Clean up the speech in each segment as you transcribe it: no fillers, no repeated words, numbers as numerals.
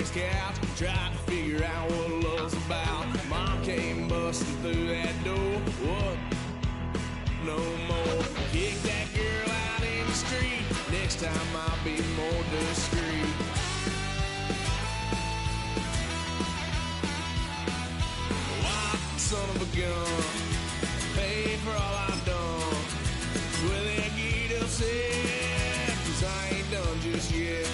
daddy's couch, trying to figure out what love's about. Mom came busting through that door. What? No more. Kick that girl out in the street. Next time I'll be more discreet. Wild son of a gun, paid for all I've done. Well, they get upset, 'cause I ain't done just yet.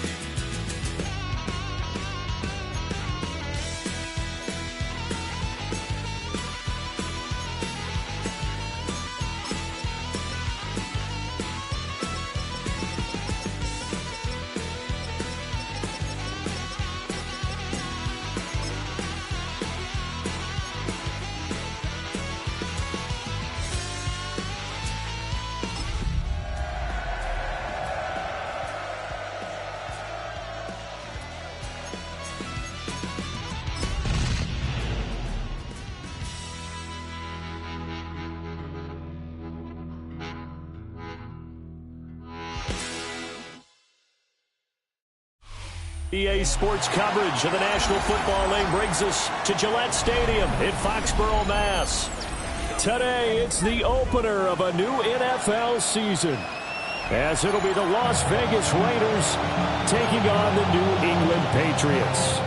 EA Sports coverage of the National Football League brings us to Gillette Stadium in Foxborough, Mass. Today, it's the opener of a new NFL season, as it'll be the Las Vegas Raiders taking on the New England Patriots.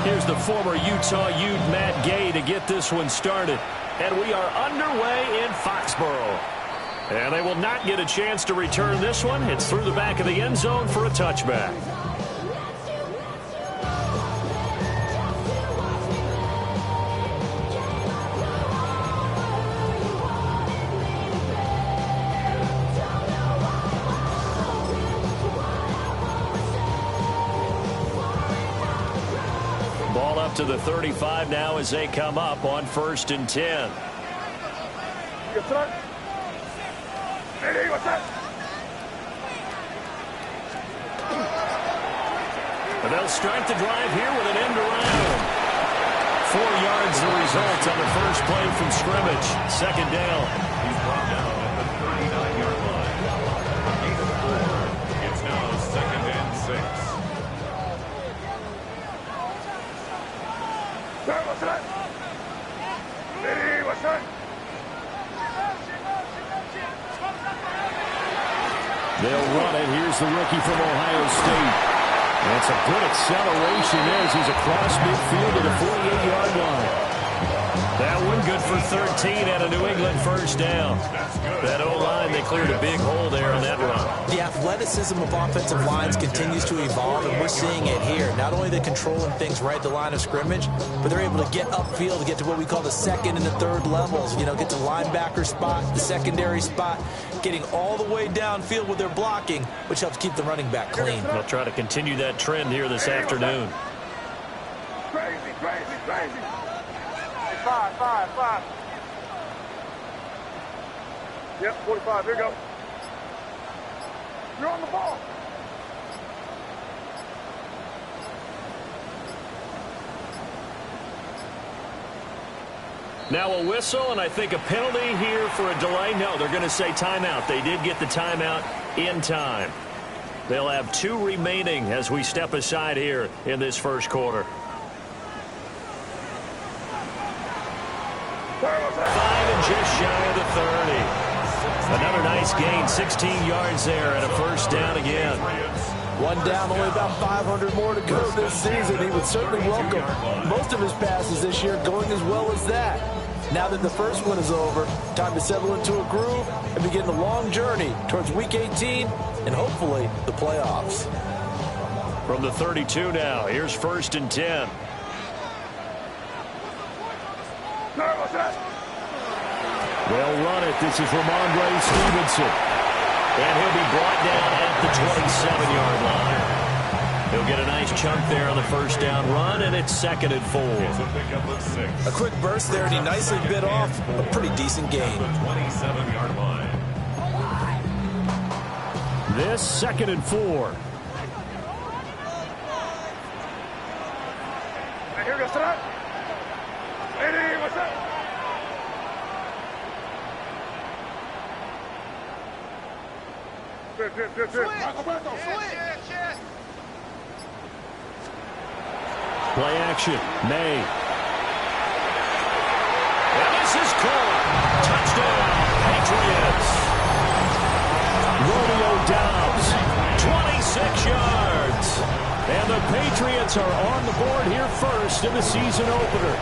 Here's the former Utah Ute Matt Gay to get this one started. And we are underway in Foxborough. And they will not get a chance to return this one. It's through the back of the end zone for a touchback. Ball up to the 35 now as they come up on 1st and 10. And they'll start the drive here with an end around. 4 yards the result on the first play from scrimmage. 2nd down. He's brought down at the 39-yard line. Gain of 4. It's now 2nd and 6. They'll run it. Here's the rookie from Ohio State. And it's a good acceleration as he's across midfield to the 48-yard line. That one good for 13 and a New England first down. That O-line, they cleared a big hole there on that run. The athleticism of offensive lines continues to evolve, and we're seeing it here. Not only they're controlling things right at the line of scrimmage, but they're able to get upfield to get to what we call the 2nd and the 3rd levels. You know, get to linebacker spot, the secondary spot, getting all the way downfield with their blocking, which helps keep the running back clean. They'll try to continue that trend here this afternoon. Crazy. 5. Yep, 45. Here you go. You're on the ball. Now a whistle, and I think a penalty here for a delay. No, they're going to say timeout. They did get the timeout in time. They'll have 2 remaining as we step aside here in this first quarter. 5 and just shy of the 30. Another nice gain, 16 yards there and a first down again. One down, only about 500 more to go this season. He would certainly welcome most of his passes this year going as well as that. Now that the first one is over, time to settle into a groove and begin the long journey towards Week 18 and hopefully the playoffs. From the 32 now, here's 1st and 10. They'll run it. This is Ramondre Stevenson. And he'll be brought down at the 27-yard line. He'll get a nice chunk there on the first down run, and it's 2nd and 4. A quick burst there, and he nicely bit off a pretty decent gain. 27-yard line. This 2nd and 4. And here goes tonight. Hey, what's up? Good. Play action. May. And this is caught. Touchdown, Patriots. Romeo Doubs, 26 yards. And the Patriots are on the board here first in the season opener.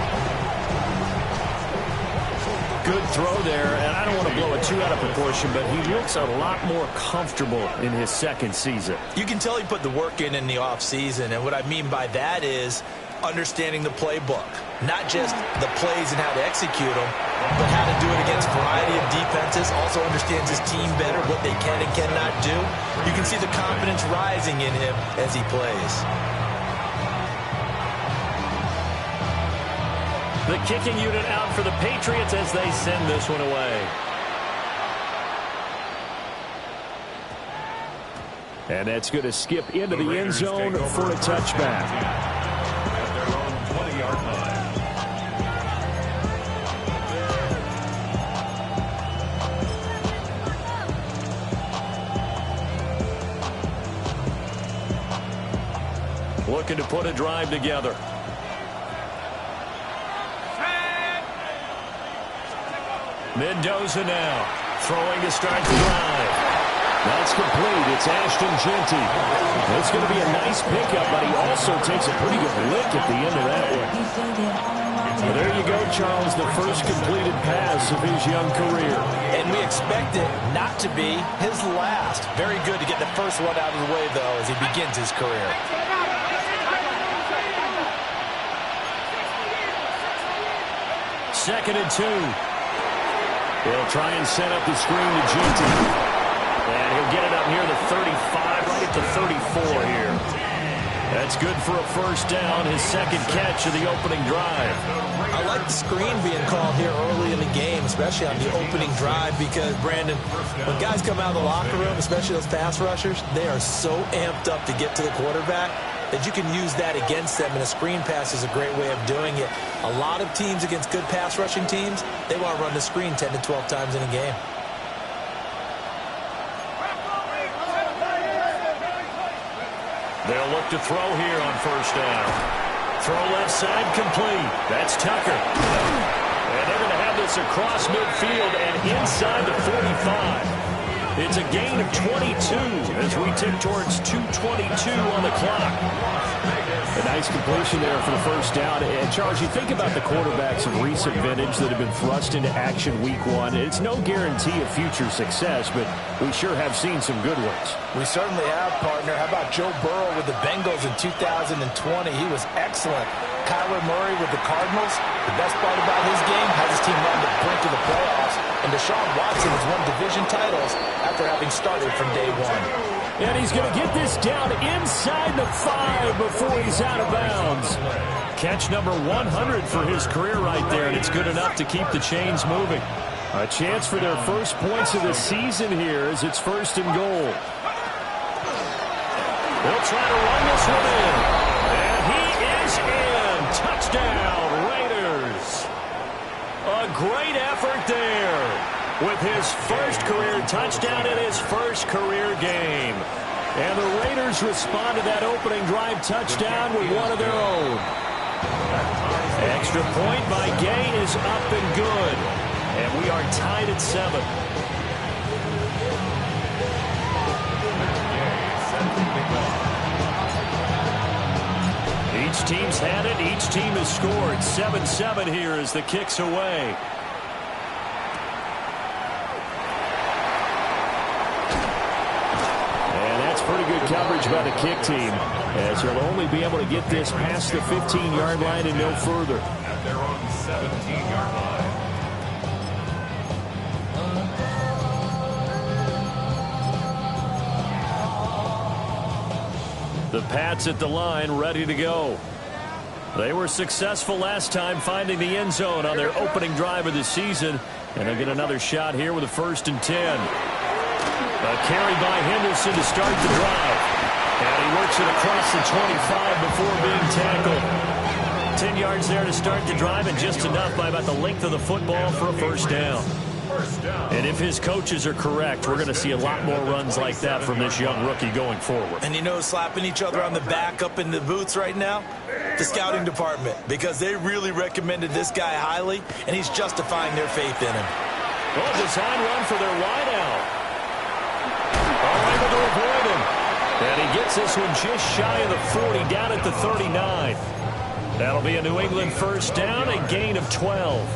Good throw there, and I don't want to blow it too out of proportion, but he looks a lot more comfortable in his second season. You can tell he put the work in the offseason, and what I mean by that is understanding the playbook. Not just the plays and how to execute them, but how to do it against a variety of defenses. Also understands his team better, what they can and cannot do. You can see the confidence rising in him as he plays. The kicking unit out for the Patriots as they send this one away. And that's going to skip into the end zone for a touchback. At their own 20-yard line. Looking to put a drive together. Mendoza now throwing to start the drive. That's complete. It's Ashton Genty. It's going to be a nice pickup, but he also takes a pretty good lick at the end of that one. Well, there you go, Charles, the first completed pass of his young career. And we expect it not to be his last. Very good to get the first one out of the way, though, as he begins his career. 2nd and 2. He'll try and set up the screen to Genty. And he'll get it up near the 35, right at the 34 here. That's good for a first down, his second catch of the opening drive. I like the screen being called here early in the game, especially on the opening drive, because, Brandon, when guys come out of the locker room, especially those pass rushers, they are so amped up to get to the quarterback that you can use that against them, and a screen pass is a great way of doing it. A lot of teams against good pass rushing teams, they want to run the screen 10 to 12 times in a game. They'll look to throw here on first down. Throw left side complete. That's Tucker. And they're going to have this across midfield and inside the 45. It's a gain of 22 as we tick towards 2:22 on the clock. A nice completion there for the first down. And, Charles, you think about the quarterbacks of recent vintage that have been thrust into action week one. It's no guarantee of future success, but we sure have seen some good ones. We certainly have, partner. How about Joe Burrow with the Bengals in 2020? He was excellent. Kyler Murray with the Cardinals. The best part about his game has his team on the brink of the playoffs. And Deshaun Watson has won division titles after having started from day one. And he's going to get this down inside the 5 before he's out of bounds. Catch number 100 for his career right there, and it's good enough to keep the chains moving. A chance for their first points of the season here as it's 1st and goal. They'll try to run this one in. And he is in. Touchdown, Raiders. A great effort there with his first career touchdown in his first career game. And the Raiders respond to that opening drive touchdown with one of their own. Extra point by Gay is up and good. And we are tied at 7. Each team's had it. Each team has scored. 7-7 here as the kick's away. And that's pretty good coverage by the kick team, as they'll only be able to get this past the 15-yard line and no further. At their own 17-yard line. The Pats at the line, ready to go. They were successful last time finding the end zone on their opening drive of the season, and they'll get another shot here with a 1st and 10. A carry by Henderson to start the drive. And he works it across the 25 before being tackled. 10 yards there to start the drive, and just enough by about the length of the football for a 1st down. And if his coaches are correct, we're going to see a lot more runs like that from this young rookie going forward. And you know, slapping each other on the back up in the boots right now, the scouting department, because they really recommended this guy highly, and he's justifying their faith in him. Well, design run for their wideout. All able to avoid him. And he gets this one just shy of the 40, down at the 39. That'll be a New England 1st down, a gain of 12.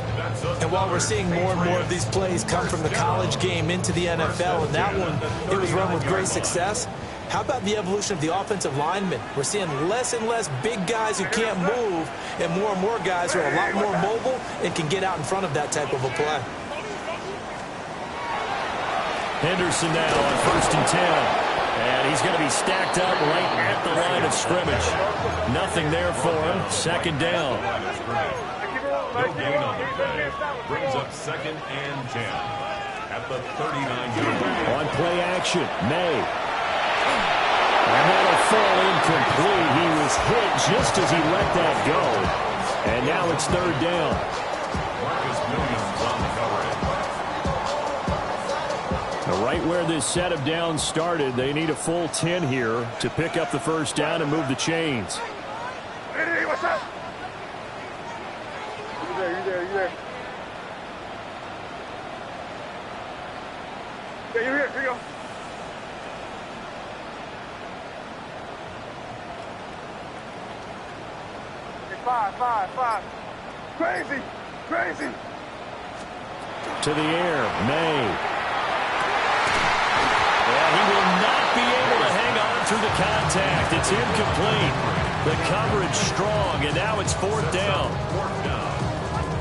And while we're seeing more and more of these plays come from the college game into the NFL, and that one, it was run with great success, how about the evolution of the offensive linemen? We're seeing less and less big guys who can't move, and more guys who are a lot more mobile and can get out in front of that type of a play. Henderson now on 1st and 10. And he's going to be stacked up right at the line of scrimmage. Nothing there for him. 2nd down. No gain on the play. Brings up 2nd and 10 at the 39-yard line. On play action, May. And that'll fall incomplete. He was hit just as he let that go. And now it's 3rd down. Marcus Williams on the coverage. Right where this set of downs started, they need a full 10 here to pick up the 1st down and move the chains. Hey, what's up? You there. Yeah, you're here. Here you go. Okay, 5. Crazy. To the air, May. He will not be able to hang on through the contact. It's incomplete. The coverage strong, and now it's 4th down.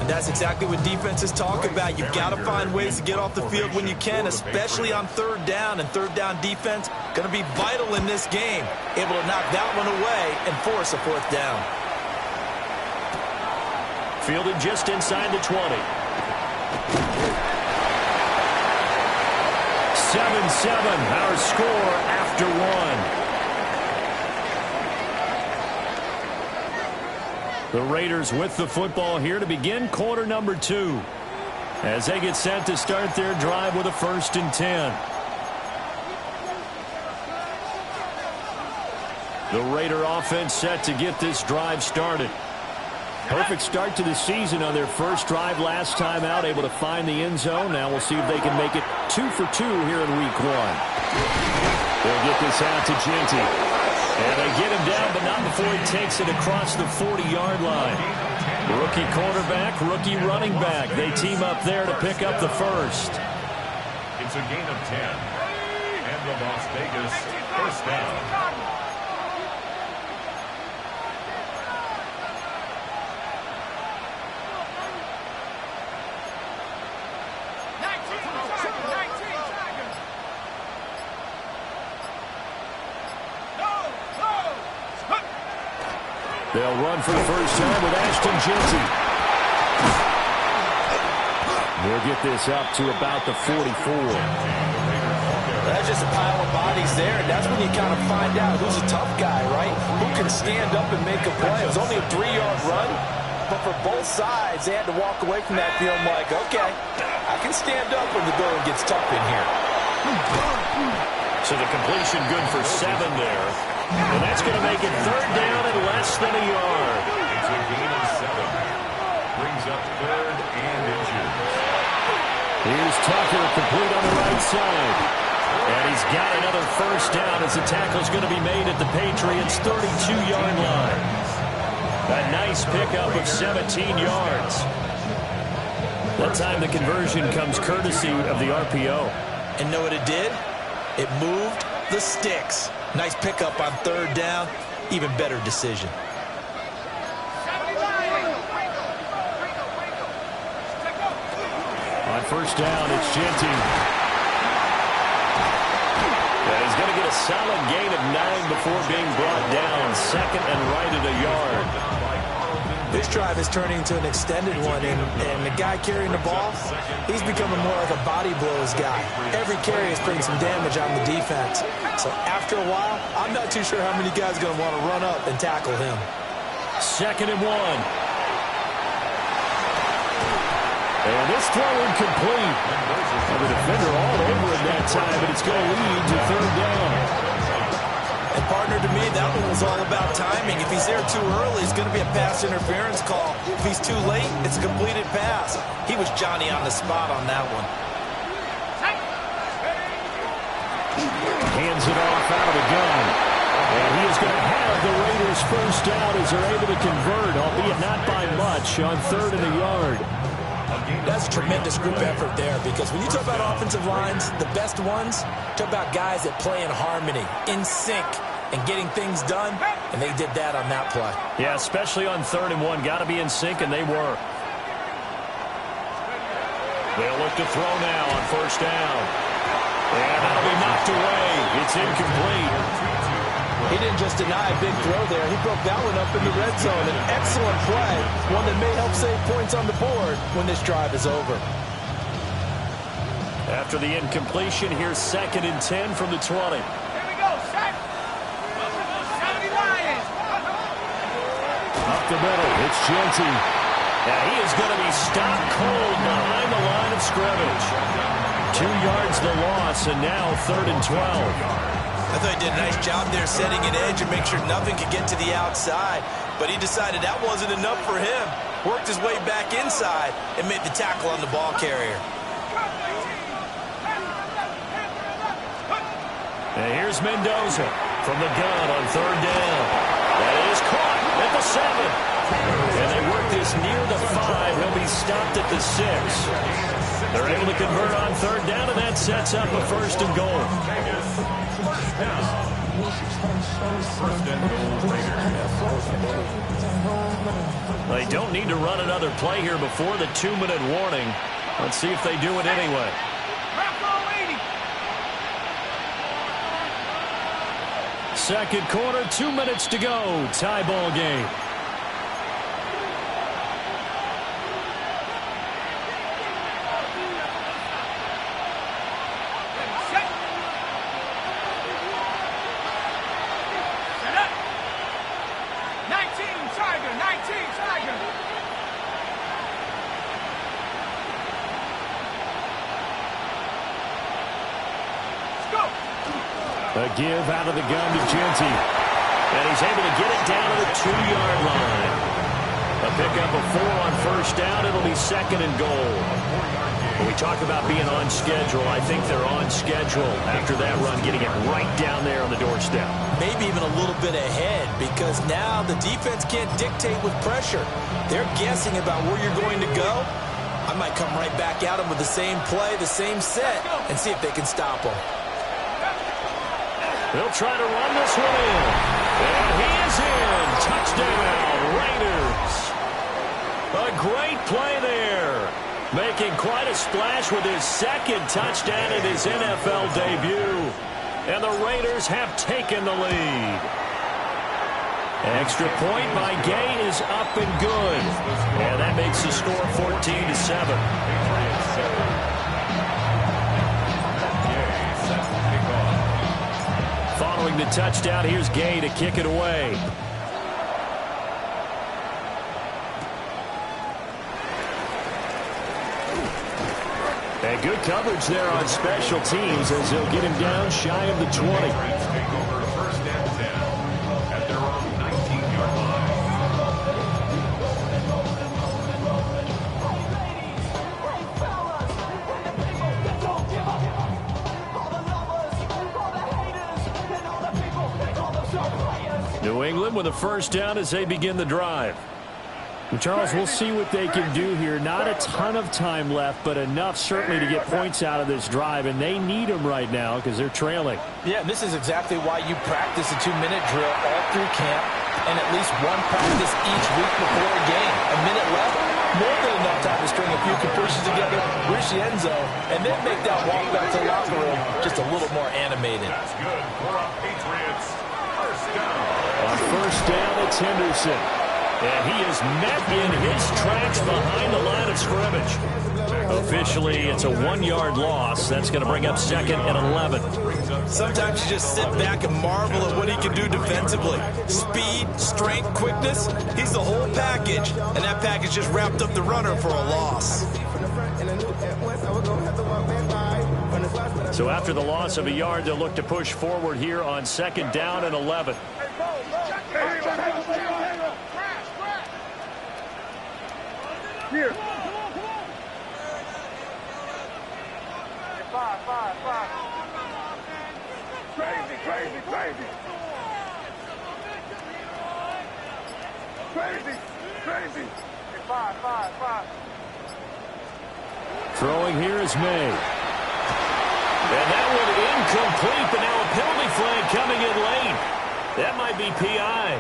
And that's exactly what defenses talk about. You've got to find ways to get off the field when you can, especially on 3rd down. And 3rd down defense going to be vital in this game. Able to knock that one away and force a 4th down. Fielded just inside the 20. 7-7, our score after 1. The Raiders with the football here to begin quarter number 2. As they get set to start their drive with a 1st and 10. The Raider offense set to get this drive started. Perfect start to the season on their first drive last time out, able to find the end zone. Now we'll see if they can make it 2 for 2 here in week 1. They'll get this out to Genty. And they get him down, but not before he takes it across the 40-yard line. Rookie quarterback, rookie running back. They team up there to pick up the 1st. It's a gain of 10. And the Las Vegas 1st down. They'll run for the 1st time with Ashton Genty. We'll get this up to about the 44. That's just a pile of bodies there, and that's when you kind of find out who's a tough guy, right? Who can stand up and make a play. It was only a 3-yard run, but for both sides, they had to walk away from that feeling like, okay, I can stand up when the going gets tough in here. So the completion good for 7 there. And that's going to make it 3rd down and less than a yard. It's a gain of 7. Brings up 3rd and inches. Here's Tucker, complete on the right side. And he's got another 1st down as the tackle's going to be made at the Patriots' 32-yard line. A nice pickup of 17 yards. That time the conversion comes courtesy of the RPO. And know what it did? It moved the sticks. Nice pickup on 3rd down. Even better decision. On 1st down, it's Genty. And he's going to get a a solid gain of 9 before being brought down. Second and right at a yard. This drive is turning into an extended one, and the guy carrying the ball, he's becoming more like a body blows guy. Every carry is putting some damage on the defense. So after a while, I'm not too sure how many guys are going to want to run up and tackle him. Second and 1. And this throw incomplete. And the defender all over it that time, but it's going to lead to third down. And partner, to me, that one was all about timing. If he's there too early, it's going to be a pass interference call. If he's too late, it's a completed pass. He was Johnny on the spot on that one. Hands it off out of the gun. And he is going to have the Raiders first down as they're able to convert, albeit not by much, on third and a yard. That's a tremendous group effort there, because when you talk about offensive lines, the best ones, talk about guys that play in harmony, in sync, and getting things done, and they did that on that play. Yeah, especially on third and 1. Got to be in sync, and they were. They'll look to throw now on first down. And that'll be knocked away. It's incomplete. He didn't just deny a big throw there. He broke that one up in the red zone. An excellent play, one that may help save points on the board when this drive is over. After the incompletion, here's second and 10 from the 20. Here we go, set. 70 Lions. Up the middle, it's Genty. Now he is going to be stopped cold behind the line of scrimmage. 2 yards the loss, and now third and 12. I thought he did a nice job there setting an edge and make sure nothing could get to the outside. But he decided that wasn't enough for him. Worked his way back inside and made the tackle on the ball carrier. And here's Mendoza from the gun on third down. That is caught at the 7. And they work this near the 5. He'll be stopped at the 6. They're able to convert on third down, and that sets up a first and goal. They don't need to run another play here before the 2-minute warning. Let's see if they do it anyway. Second quarter, 2 minutes to go. Tie ball game. A give out of the gun to Genty. And he's able to get it down to the 2-yard line. A pickup of 4 on first down. It'll be second and goal. When we talk about being on schedule, I think they're on schedule after that run, getting it right down there on the doorstep. Maybe even a little bit ahead, because now the defense can't dictate with pressure. They're guessing about where you're going to go. I might come right back at them with the same play, the same set, and see if they can stop them. They'll try to run this one in. And he is in. Touchdown, Raiders. A great play there. Making quite a splash with his second touchdown in his NFL debut. And the Raiders have taken the lead. Extra point by Gay is up and good. And that makes the score 14-7. Following the touchdown, here's Gay to kick it away. And good coverage there on special teams as they'll get him down shy of the 20. New England with a first down as they begin the drive. Charles, we'll see what they can do here. Not a ton of time left, but enough certainly to get points out of this drive, and they need them right now because they're trailing. Yeah, this is exactly why you practice a 2-minute drill all through camp and at least one practice each week before a game. A minute left, More than enough time to string a few completions together, reach the end zone, and then make that walk back to the locker room just a little more animated. That's good for a Patriots first down. On first down, it's Henderson. And he is met in his tracks behind the line of scrimmage. Officially, it's a 1-yard loss. That's going to bring up 2nd and 11. Sometimes you just sit back and marvel at what he can do defensively. Speed, strength, quickness, he's the whole package. And that package just wrapped up the runner for a loss. So after the loss of a yard, they'll look to push forward here on 2nd down and 11. Here. 5. Crazy. Crazy. 5. Throwing here is May. And that one incomplete, but now a penalty flag coming in late. That might be PI.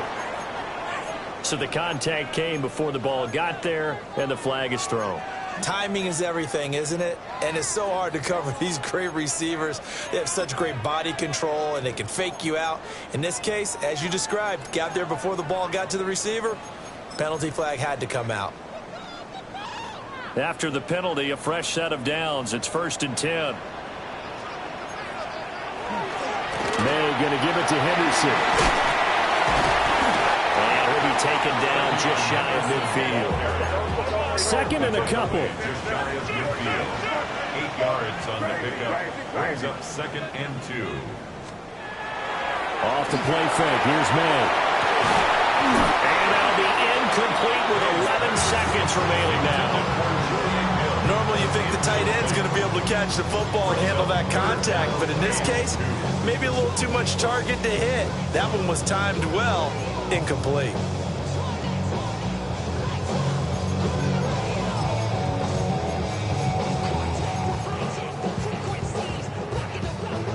So the contact came before the ball got there, and the flag is thrown. Timing is everything, isn't it? And it's so hard to cover these great receivers. They have such great body control, and they can fake you out. In this case, as you described, got there before the ball got to the receiver. Penalty flag had to come out. After the penalty, a fresh set of downs. It's 1st and 10. May going to give it to Henderson. And he'll be taken down just shy of midfield. 2nd and a couple. Just shy of midfield. 8 yards on the pickup. Brings up 2nd and 2. Off the play fake. Here's May. And that'll be incomplete with 11 seconds remaining now. Normally you think the tight end's going to be able to catch the football and handle that contact, but in this case, maybe a little too much target to hit. That one was timed well, incomplete.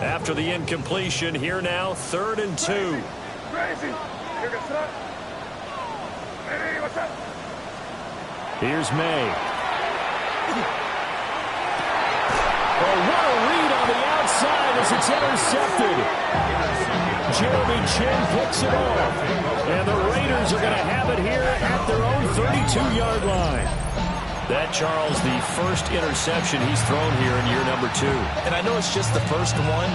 After the incompletion, here now, 3rd and 2. Crazy. Here goes up. Hey, what's up? Here's May. Oh, what a read on the outside as it's intercepted. Jeremy Chin picks it off. And the Raiders are going to have it here at their own 32-yard line. That, Charles, the first interception he's thrown here in year number 2. And I know it's just the first one,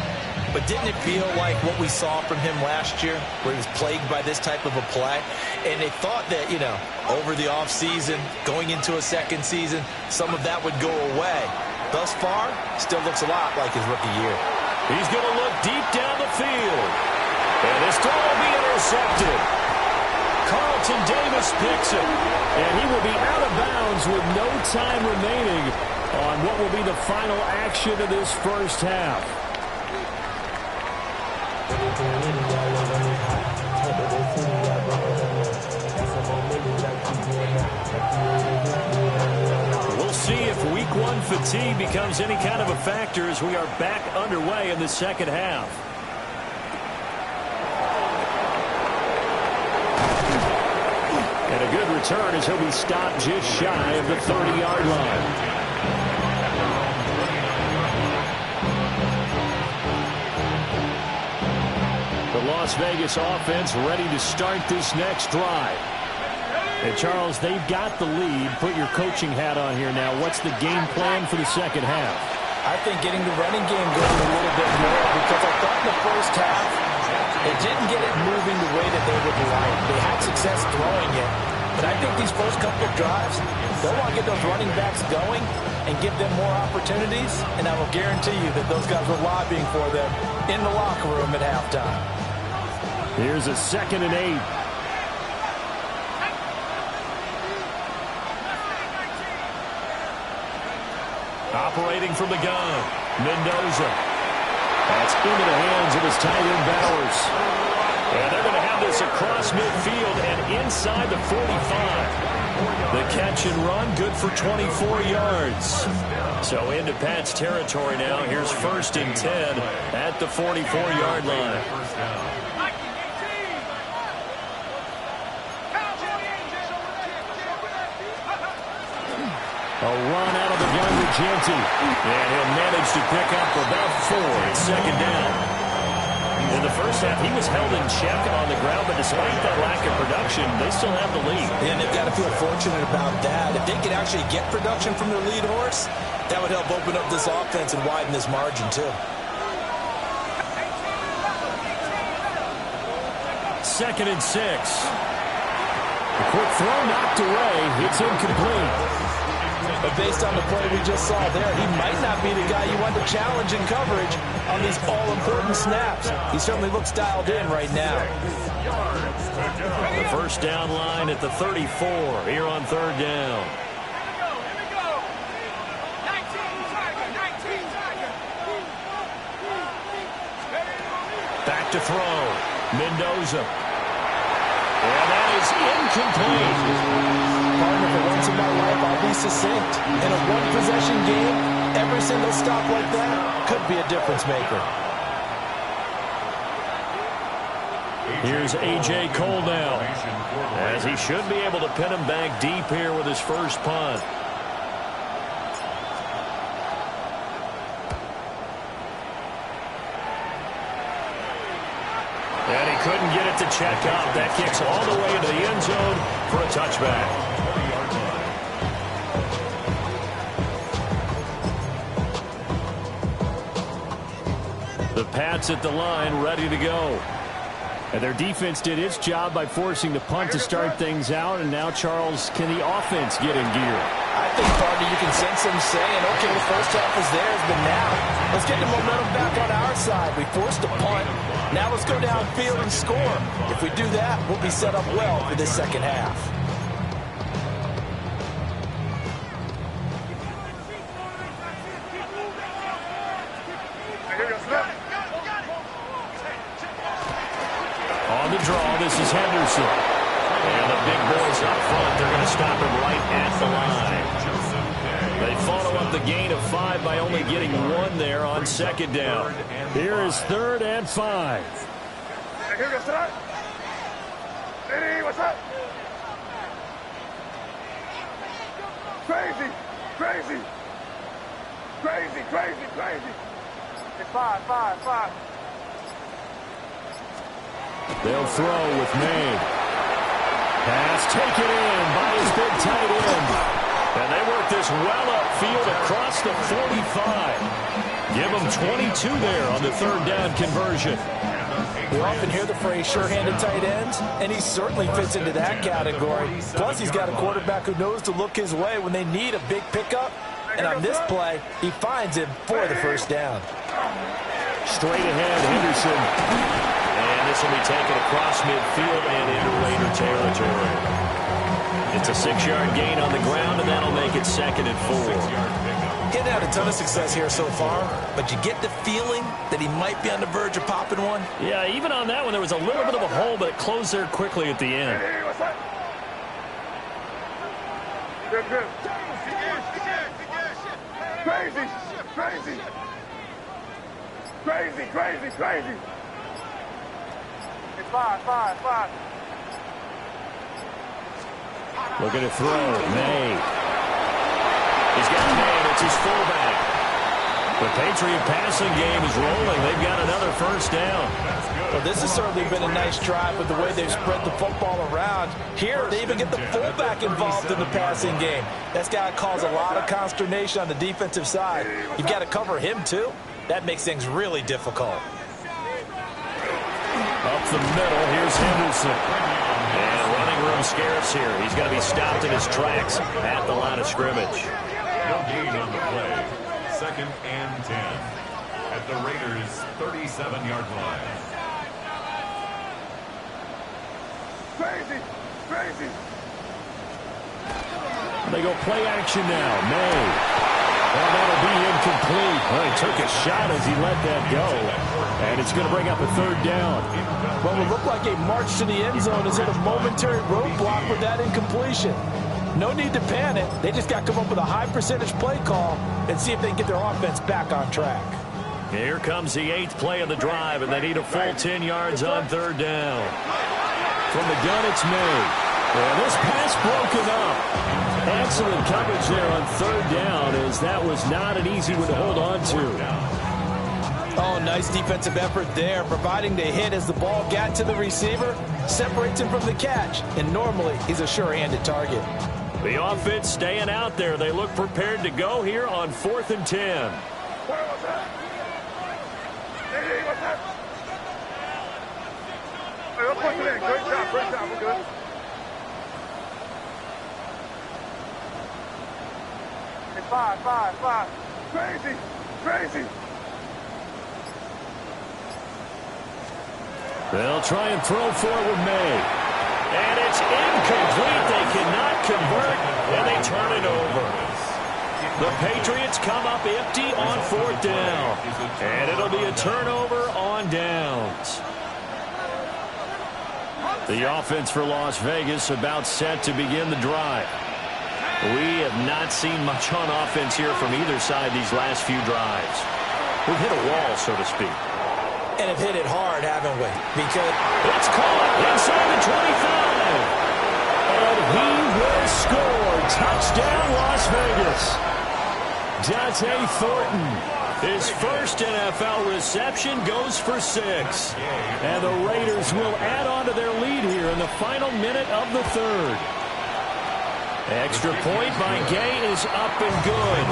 but didn't it feel like what we saw from him last year, where he was plagued by this type of a play? And they thought that, over the offseason, going into a second season, some of that would go away. Thus far, still looks a lot like his rookie year. He's going to look deep down the field. And this throw will be intercepted. Carlton Davis picks it. And he will be out of bounds with no time remaining on what will be the final action of this first half. We'll see if week 1 fatigue becomes any kind of a factor as we are back underway in the second half. And a good return as he'll be stopped just shy of the 30-yard line. The Las Vegas offense ready to start this next drive. And, Charles, they've got the lead. Put your coaching hat on here now. What's the game plan for the second half? I think getting the running game going a little bit more, because I thought in the first half they didn't get it moving the way that they would like. They had success throwing it, but I think these first couple of drives, they'll want to get those running backs going and give them more opportunities, and I will guarantee you that those guys were lobbying for them in the locker room at halftime. Here's a 2nd and 8. Operating from the gun, Mendoza. That's into the hands of his tight end Bowers. And they're going to have this across midfield and inside the 45. The catch and run, good for 24 yards. So into Pat's territory now. Here's 1st and 10 at the 44-yard line. First down. A run out of the gun to Genty. And he'll manage to pick up about 4. It's second down. In the first half, he was held in check on the ground, but despite that lack of production, they still have the lead. And they've got to feel fortunate about that. If they could actually get production from their lead horse, that would help open up this offense and widen this margin, too. Second and 6. A quick throw knocked away. It's incomplete. But based on the play we just saw there, he might not be the guy you want to challenge in coverage on these all-important snaps. He certainly looks dialed in right now. The first down line at the 34 here on third down. Back to throw. Mendoza. And that is incomplete. Partner, for once in my life, I'll be succinct. In a one-possession game, every single stop like that could be a difference maker. Here's A.J. Cole now, as he should be able to pin him back deep here with his first punt. And he couldn't get it to check out. That kicks all the way into the end zone for a touchback. The Pats at the line, ready to go. And their defense did its job by forcing the punt to start things out. And now, Charles, can the offense get in gear? I think, partner, you can sense them saying, okay, the first half is theirs, but now let's get the momentum back on our side. We forced a punt. Now let's go downfield and score. If we do that, we'll be set up well for this second half. On the draw, this is Henderson. And the big boys up front, they're going to stop him right at the line. They follow up the gain of 5 by only getting 1 there on second down. Here is 3rd and 5. What's up? Crazy. It's 5. They'll throw with May. Pass taken in by his big tight end. And they work this well upfield across the 45. Give them 22 there on the 3rd down conversion. We often hear the phrase sure-handed tight ends, and he certainly fits into that category. Plus, he's got a quarterback who knows to look his way when they need a big pickup. And on this play, he finds him for the first down. Straight ahead, Henderson. And this will be taken across midfield and into Raider territory. It's a 6-yard gain on the ground, and that'll make it 2nd and 4. He hadn't had a ton of success here so far, but you get the feeling that he might be on the verge of popping one. Yeah, even on that one, there was a little bit of a hole, but it closed there quickly at the end. Hey, what's up? Good. Crazy. It's 5. Looking to throw. May. He's got May. It's his fullback. The Patriot passing game is rolling. They've got another first down. Well, this has certainly been a nice drive with the way they've spread the football around. Here, they even get the fullback involved in the passing game. That's got to cause a lot of consternation on the defensive side. You've got to cover him, too. That makes things really difficult. Up the middle, here's Henderson. And running room scarce here. He's going to be stopped in his tracks at the line of scrimmage. No gain on the play. 2nd and 10 at the Raiders' 37-yard line. Crazy. They go play action now. May. And that'll be incomplete. Well, he took a shot as he let that go. And it's going to bring up a 3rd down. What will look like a march to the end zone is hit a momentary roadblock with that incompletion. No need to panic. They just got to come up with a high percentage play call and see if they can get their offense back on track. Here comes the 8th play of the drive, and they need a full 10 yards on 3rd down. From the gun, it's May. And this pass broken up. Excellent coverage there on third down, as that was not an easy one to hold on to. Oh, nice defensive effort there, providing the hit as the ball got to the receiver, separates him from the catch, and normally he's a sure-handed target. The offense staying out there. They look prepared to go here on 4th and 10. What's that? Hey, what's that? Hey, let's push it in. Great job, we're good. Hey, five. Crazy. They'll try and throw forward May. And it's incomplete. They cannot convert, and they turn it over. The Patriots come up empty on 4th down. And it'll be a turnover on downs. The offense for Las Vegas about set to begin the drive. We have not seen much on offense here from either side these last few drives. We've hit a wall, so to speak. And have hit it hard, haven't we? Because it's caught inside the 25. And he will score. Touchdown, Las Vegas. Dante Thornton, his first NFL reception, goes for 6. And the Raiders will add on to their lead here in the final minute of the third. Extra point by Gay is up and good.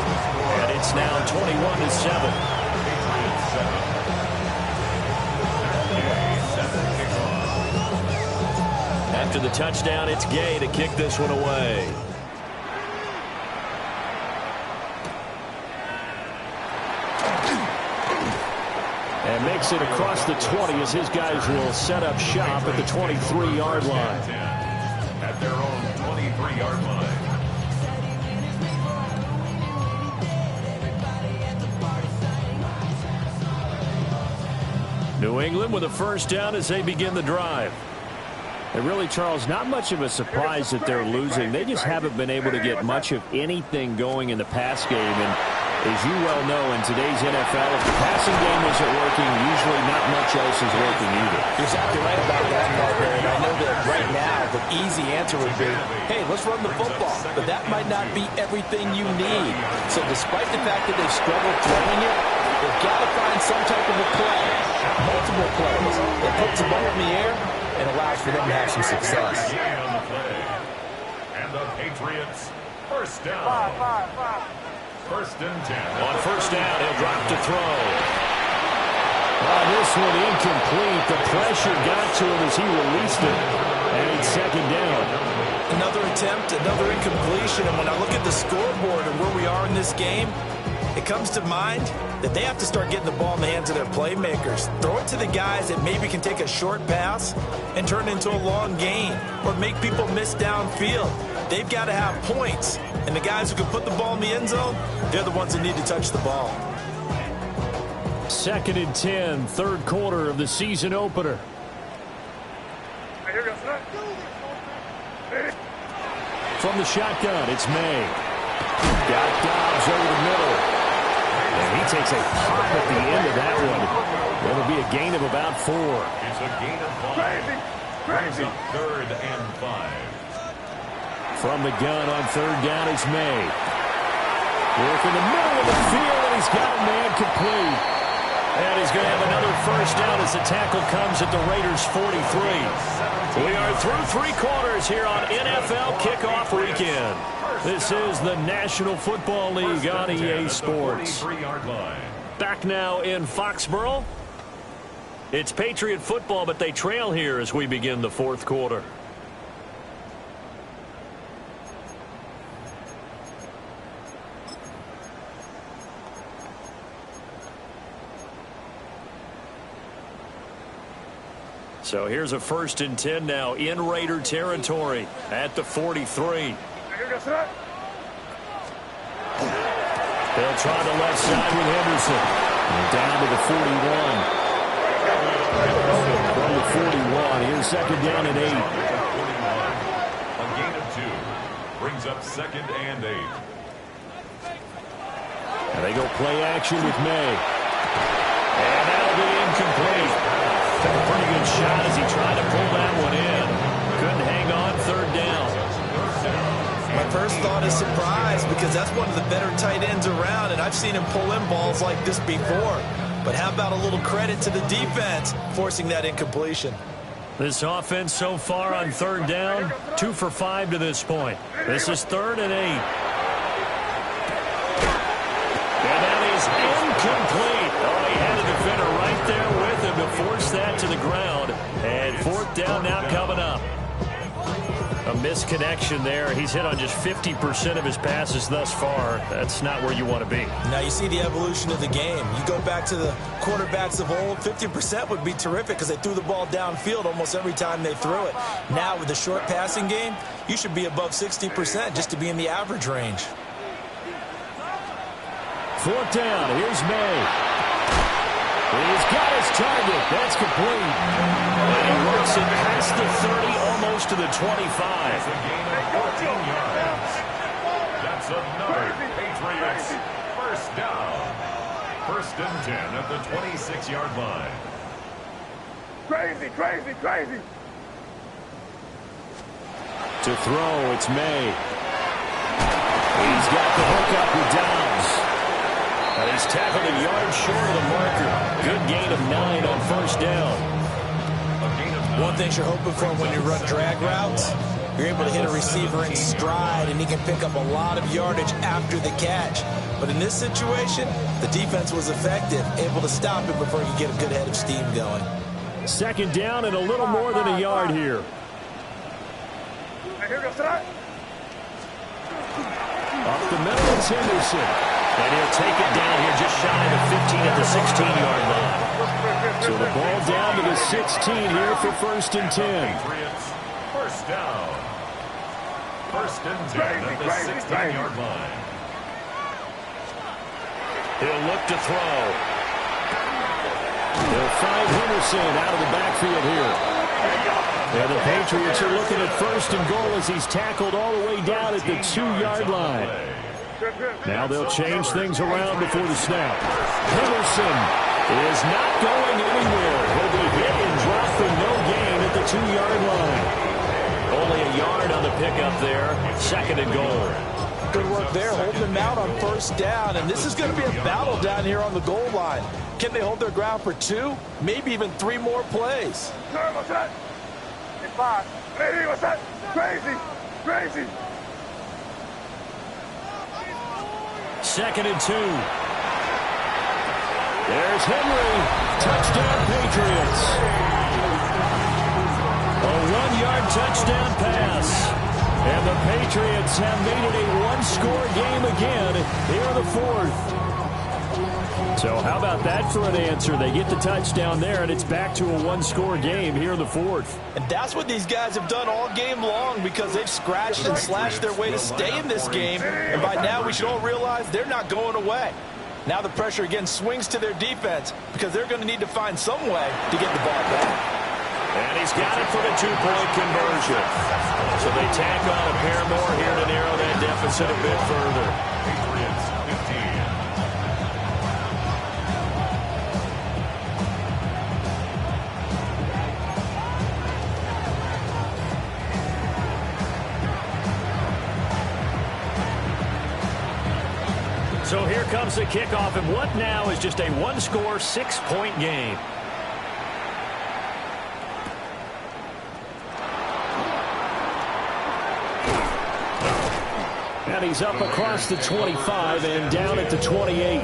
And it's now 21-7. After the touchdown, it's Gay to kick this one away. And makes it across the 20 as his guys will set up shop at the 23-yard line. At their own 23-yard line. New England with a first down as they begin the drive. And really, Charles, not much of a surprise that they're losing. They just haven't been able to get much of anything going in the pass game. And as you well know, in today's NFL, if the passing game isn't working, usually not much else is working either. You're exactly right about that, Parker. And I know that right now the easy answer would be, hey, let's run the football. But that might not be everything you need. So despite the fact that they've struggled throwing it, they've got to find some type of a play, multiple plays, that puts the ball in the air and allows for them to have some success. And the Patriots, first down. Five. First and 10. On first down, he'll drop to throw. This one incomplete. The pressure got to him as he released it. And it's second down. Another attempt, another incompletion. And when I look at the scoreboard and where we are in this game, it comes to mind that they have to start getting the ball in the hands of their playmakers. Throw it to the guys that maybe can take a short pass and turn it into a long gain or make people miss downfield. They've got to have points. And the guys who can put the ball in the end zone, they're the ones that need to touch the ball. Second and 10, third quarter of the season opener. Hey, here goes that. From the shotgun, it's May. Got Dobbs over the middle. And he takes a pop at the end of that one. That'll be a gain of about 4. It's a gain of 5. Crazy. Third and 5. From the gun on third down, it's May. Work in the middle of the field, and he's got a man complete. And he's going to have another first down as the tackle comes at the Raiders' 43. We are through 3 quarters here on NFL Kickoff Weekend. This is the National Football League on EA Sports. Back now in Foxborough. It's Patriot football, but they trail here as we begin the fourth quarter. So here's a first and 10 now in Raider territory at the 43. They'll try the left side with Henderson. And down to the 41. From the 41, here's second down and 8. A gain of 2. Brings up second and 8. And they go play action with May. And that'll be incomplete. Took a pretty good shot as he tried to pull that one in. Couldn't hang on third down. first thought is surprise because that's one of the better tight ends around, and I've seen him pull in balls like this before. But how about a little credit to the defense forcing that incompletion? This offense so far on third down, 2 for 5 to this point. This is 3rd and 8. And that is incomplete. Oh, he had a defender right there with him to force that to the ground. And 4th down now coming up. A misconnection there. He's hit on just 50% of his passes thus far. That's not where you want to be. Now you see the evolution of the game. You go back to the quarterbacks of old, 50% would be terrific because they threw the ball downfield almost every time they threw it. Now with the short passing game, you should be above 60% just to be in the average range. 4th down. Here's May. He's got his target. That's complete. And he works it past the 30, almost to the 25. It's a gain of 14 yards. That's another Patriots first down. 1st and 10 at the 26-yard line. Crazy, crazy, crazy. To throw, it's May. He's got the hook up with Downs. And he's tackled a yard short of the marker. Good gain of 9 on 1st down. One thing you're hoping for when you run drag routes, you're able to hit a receiver in stride, and he can pick up a lot of yardage after the catch. But in this situation, the defense was effective, able to stop him before he could get a good head of steam going. 2nd down and a little more than a yard here. Here goes tonight. Off the middle, it's Henderson. And he'll take it down here just shy of the 15 at the 16-yard line. So the ball down to the 16 here for 1st and 10. Patriots first down. 1st and 10 at the 16-yard line. He'll look to throw. They'll find Henderson out of the backfield here. And the Patriots are looking at 1st and goal as he's tackled all the way down at the 2-yard line. Now they'll change things around before the snap. Henderson is not going anywhere. He'll be hit and dropped for no gain at the 2-yard line. Only a yard on the pickup there. 2nd and goal. Good work there, holding them out on 1st down. And this is going to be a battle down here on the goal line. Can they hold their ground for 2, maybe even 3 more plays? What's that? It's 5. Hey, what's that? Crazy, crazy. 2nd and 2. There's Henry. Touchdown, Patriots. A 1-yard touchdown pass. And the Patriots have made it a 1-score game again here in the 4th. So how about that for an answer? They get the touchdown there, and it's back to a 1-score game here in the 4th. And that's what these guys have done all game long because they've scratched and slashed their way to stay in this game. And by now we should all realize they're not going away. Now the pressure again swings to their defense because they're going to need to find some way to get the ball back. And he's got it for the 2-point conversion. So they tack on a pair more here to narrow that deficit a bit further. Patriots 15. So here comes the kickoff, and what now is just a 1-score, 6-point game. And he's up across the 25 and down at the 28.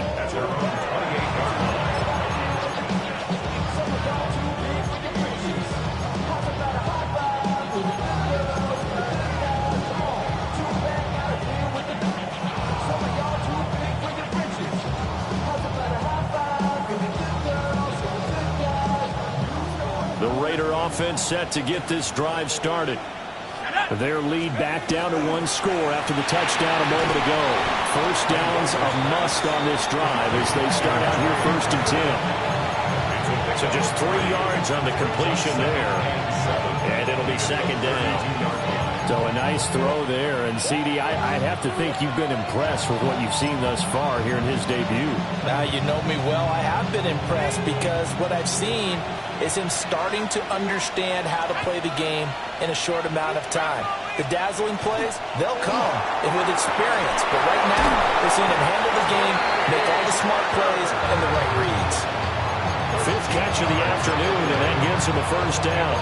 The Raider offense set to get this drive started. Their lead back down to 1 score after the touchdown a moment ago. 1st down's a must on this drive as they start out here 1st and 10. So just 3 yards on the completion there. And it'll be 2nd down. So a nice throw there. And, CD, I'd have to think you've been impressed with what you've seen thus far here in his debut. Now, you know me well. I have been impressed because what I've seen is him starting to understand how to play the game in a short amount of time. The dazzling plays, they'll come, and with experience. But right now, we're seeing him handle the game, make all the smart plays, and the right reads. Fifth catch of the afternoon, and that gives him a first down.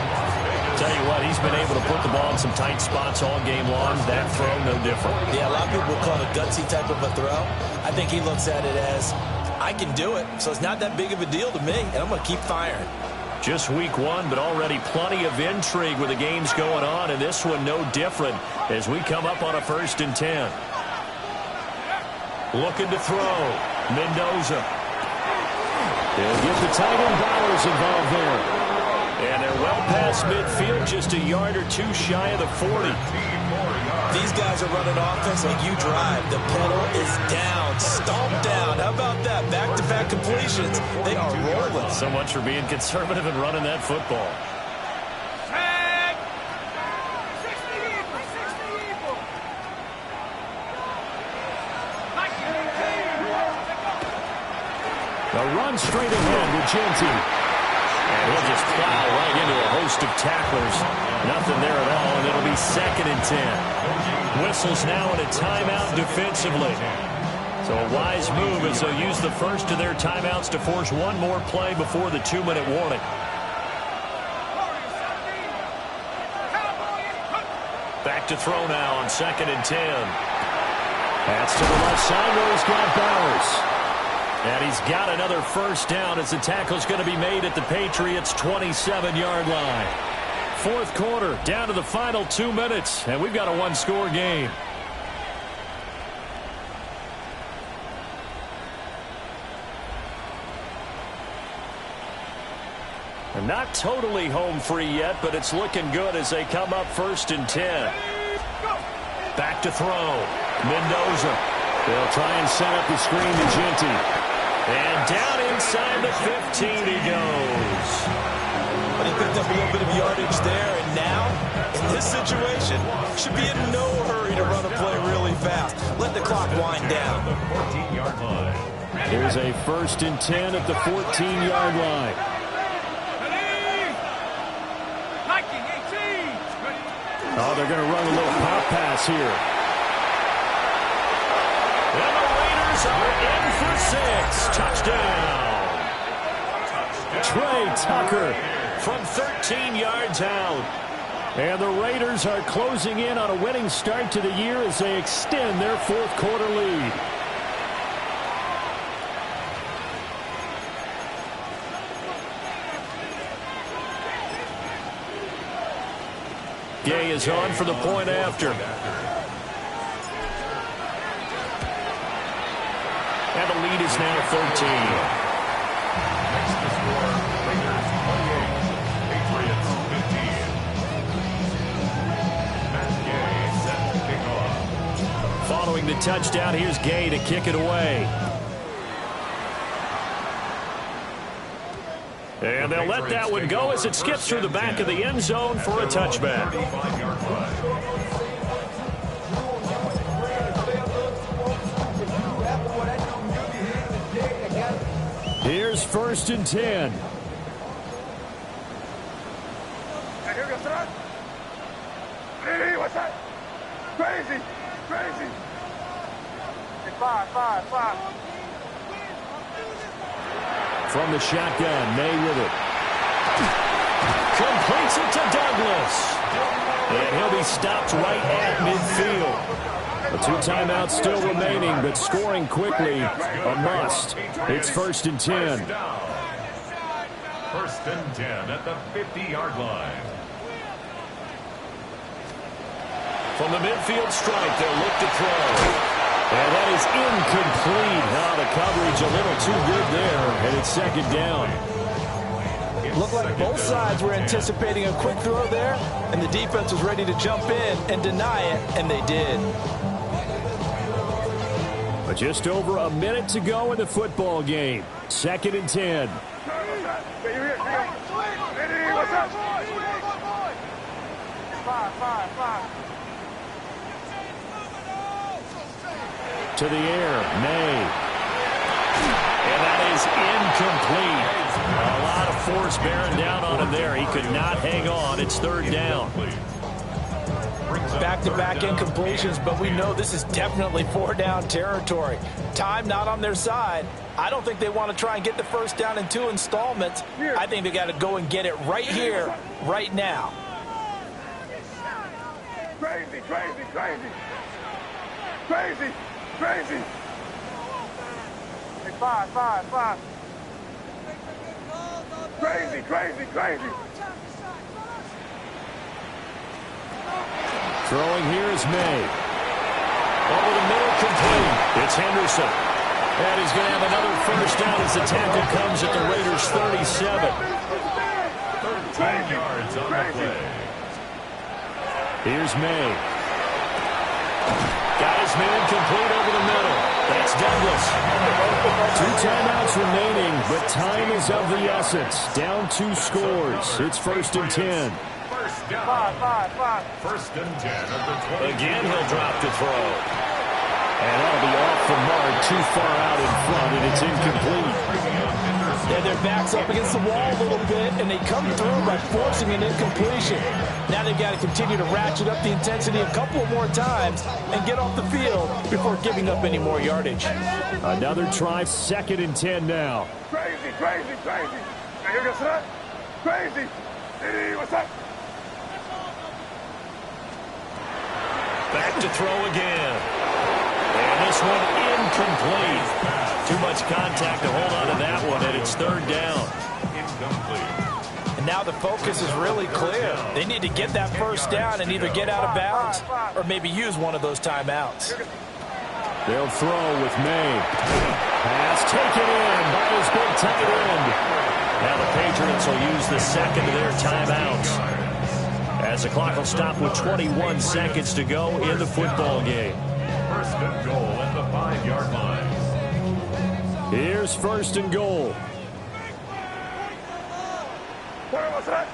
Tell you what, he's been able to put the ball in some tight spots all game long. That throw, no different. Yeah, a lot of people call it a gutsy type of a throw. I think he looks at it as, I can do it, so it's not that big of a deal to me, and I'm going to keep firing. Just week one, but already plenty of intrigue with the games going on, and this one no different as we come up on a 1st and 10. Looking to throw. Mendoza. They'll get the tight end Bowers involved there. And they're well past midfield, just a yard or two shy of the 40. These guys are running offense like you drive. The pedal is down, stomped down. How about that? Back-to-back completions. They are rolling. So much for being conservative and running that football. The run straight ahead with Genty. And he'll just plow right into a host of tacklers. Nothing there at all, and it'll be 2nd and 10. Whistles now in a timeout defensively. So a wise move as they'll use the first of their timeouts to force one more play before the 2-minute warning. Back to throw now on 2nd and 10. That's to the left side where he's got Bowers. And he's got another first down as the tackle's going to be made at the Patriots' 27-yard line. 4th quarter, down to the final 2 minutes, and we've got a one-score game. And not totally home free yet, but it's looking good as they come up 1st and 10. Back to throw. Mendoza. They'll try and set up the screen to Genty. And down inside the 15 he goes. But he picked up a little bit of yardage there, and now, in this situation, should be in no hurry to run a play really fast. Let the clock wind down. 14-yard line. Here's a 1st and 10 at the 14-yard line. Oh, they're going to run a little pop pass here. And the Raiders are in for 6. Touchdown. Trey Tucker from 13 yards out. And the Raiders are closing in on a winning start to the year as they extend their 4th quarter lead. Gay is on for the point after. And the lead is now 13. Next to score, Raiders 28, Patriots 15. Matt Gay set to kick off. Following the touchdown, here's Gay to kick it away. And they'll let that one go as it skips through the back of the end zone for a touchback. Here's 1st and 10. Hey, what's that? Crazy. Hey, five. From the shotgun, May with it. Completes it to Douglas. And he'll be stopped right at midfield. The 2 timeouts still remaining, but scoring quickly, a must. It's 1st and 10. 1st and 10 at the 50-yard line. From the midfield stripe, they'll look to throw. And that is incomplete. Now the coverage a little too good there, and it's 2nd down. Looked like both sides were anticipating a quick throw there, and the defense was ready to jump in and deny it, and they did. But just over a minute to go in the football game. 2nd and 10. Five. To the air, May. And that is incomplete. A lot of force bearing down on him there. He could not hang on. It's 3rd down. Back-to-back incompletions, but we know this is definitely 4-down territory. Time not on their side. I don't think they want to try and get the first down in 2 installments. I think they got to go and get it right here, right now. Crazy, crazy, crazy. Crazy, crazy. Hey, five. Crazy, crazy, crazy. Throwing here is May. Over the middle, complete. It's Henderson. And he's going to have another first down as the tackle comes at the Raiders' 37. 13 yards on the play. Here's May. Got his man complete over the middle. That's Douglas. 2 timeouts remaining, but time is of the essence. Down 2 scores. It's 1st and 10. First down. 5. 1st and 10 at the 20. Again, he'll drop the throw. And that'll be off the mark, too far out in front, and it's incomplete. Yeah, their back's up against the wall a little bit, and they come through by forcing an incompletion. Now they've got to continue to ratchet up the intensity a couple of more times and get off the field before giving up any more yardage. Another try, 2nd and 10 now. Crazy, crazy, crazy. Now you got that? Crazy. Hey, what's up? Back to throw again. And this one incomplete. Too much contact to hold on to that one, and it's 3rd down. Incomplete. And now the focus is really clear. They need to get that first down and either get out of bounds or maybe use one of those timeouts. They'll throw with May. Pass taken in by his big tight end. Now the Patriots will use the 2nd of their timeouts, as the clock will stop with 21 seconds to go in the football game. 1st and goal at the 5-yard line. Here's 1st and goal. What's that?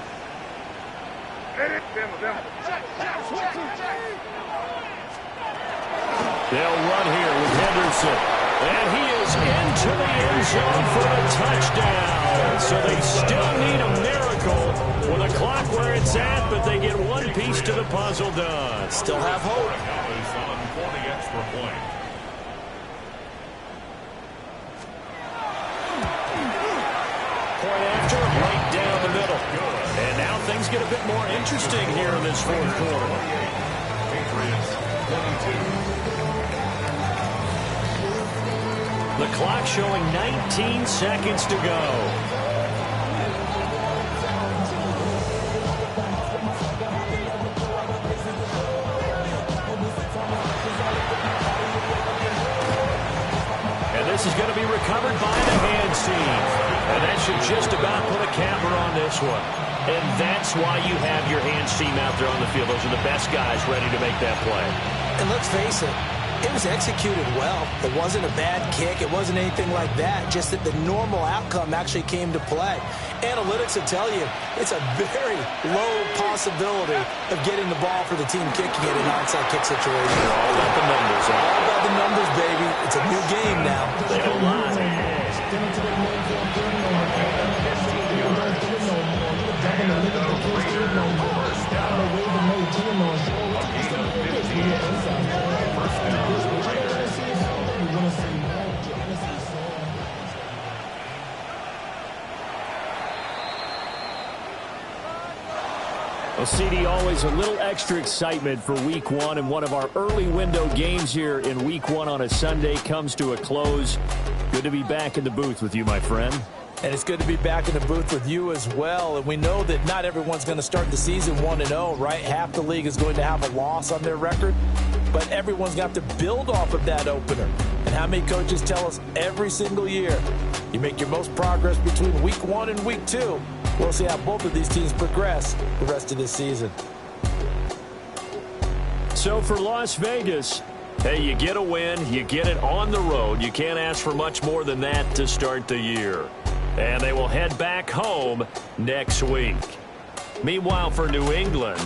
They'll run here with Henderson. And he is into the end zone for a touchdown. So they still need a miracle with a clock where it's at, but they get one piece to the puzzle done. Still have hope. On 40 extra point. Point after, right down the middle. And now things get a bit more interesting here in this 4th quarter. Patriots 22. The clock showing 19 seconds to go. And this is going to be recovered by the hand seam. And that should just about put a capper on this one. And that's why you have your hands team out there on the field. Those are the best guys ready to make that play. And let's face it, it was executed well. It wasn't a bad kick. It wasn't anything like that. Just that the normal outcome actually came to play. Analytics will tell you it's a very low possibility of getting the ball for the team kicking it in an onside kick situation. All about the numbers. All about the numbers, baby. It's a new game now. They don't lie. Well, CD, always a little extra excitement for Week 1, and one of our early window games here in Week 1 on a Sunday comes to a close. Good to be back in the booth with you, my friend. And it's good to be back in the booth with you as well. And we know that not everyone's going to start the season 1-0, right? Half the league is going to have a loss on their record. But everyone's got to build off of that opener. And how many coaches tell us every single year, you make your most progress between Week 1 and Week 2. We'll see how both of these teams progress the rest of this season. So for Las Vegas, hey, you get a win, you get it on the road. You can't ask for much more than that to start the year. And they will head back home next week. Meanwhile, for New England,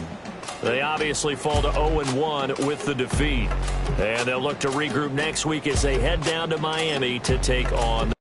they obviously fall to 0-1 with the defeat. And they'll look to regroup next week as they head down to Miami to take on